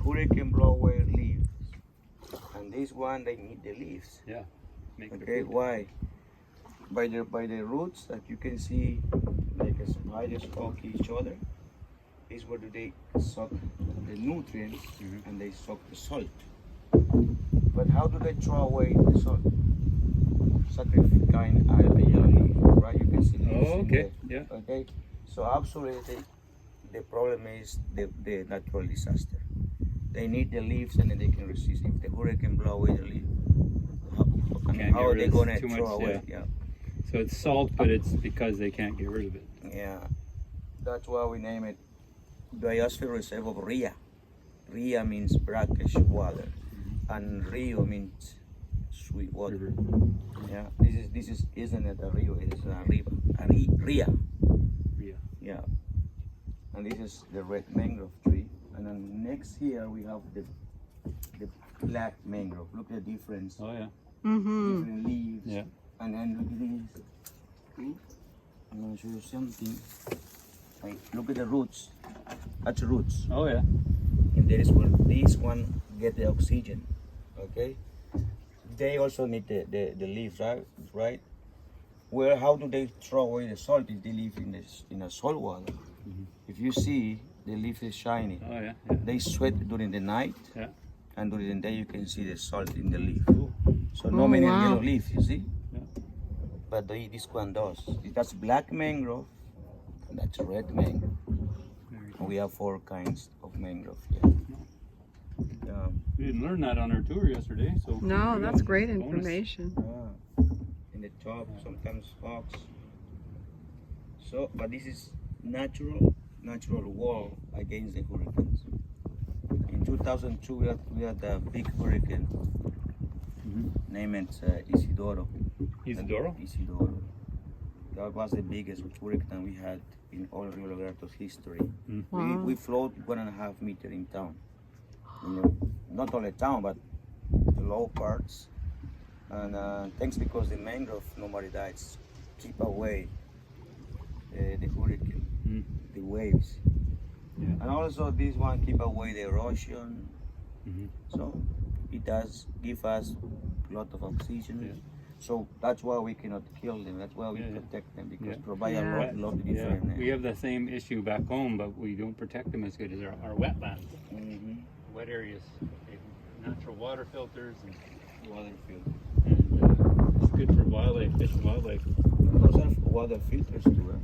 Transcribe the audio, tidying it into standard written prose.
hurricane blow away leaves, and this one they need the leaves. Yeah. Make it Okay, why? By the roots that you can see, like a spiders poke each other, is where they suck the nutrients and they suck the salt. But how do they throw away the salt? Sacrificing a yellow leaf, right? You can see leaves. Oh, okay. Yeah. Okay. So absolutely, the problem is the natural disaster. They need the leaves and then they can resist. If the hurricane blow away the leaf, how are they gonna throw away? Yeah. So it's salt, but it's because they can't get rid of it. Yeah. That's why we name it Biosphere Reserve of Ria. Ria means brackish water, and Rio means sweet water. River. Yeah. This is isn't it a rio? It is a river. Ria. Yeah. Yeah. And this is the red mangrove tree. And then next here we have the black mangrove. Look at the difference. Oh yeah. Different leaves. Yeah. And then look at this. I'm gonna show you something. Like, look at the roots. That's roots. Oh yeah. And there is where this one get the oxygen. Okay. They also need the leaves, right? Well, how do they throw away the salt if they live in a salt water? If you see, the leaf is shiny. Oh yeah. They sweat during the night, Yeah. and during the day you can see the salt in the leaf. So no many yellow leaf, you see? Yeah. But this one does. That's black mangrove, and that's red mangrove. We have 4 kinds of mangrove here. We didn't learn that on our tour yesterday, so. No, that's great bonus. information. In the top, sometimes fox. So, but this is natural wall against the hurricanes. In 2002, we had a big hurricane named Isidoro. Isidoro? Isidoro. That was the biggest hurricane we had in all Rio Lagartos history. Wow. We float 1.5 meters in town. You know, not only town, but the low parts. And thanks because the mangrove nobody dies, keep away the hurricane, the waves. Yeah. And also this one keep away the erosion. So it does give us a lot of oxygen. Yeah. So that's why we cannot kill them. That's why we protect them, because provide a lot of Yeah. different. We have the same issue back home, but we don't protect them as good as our wetlands. Wet areas, they have natural water filters and Water filter. it's good for wildlife, fish and wildlife. And those are water filters too.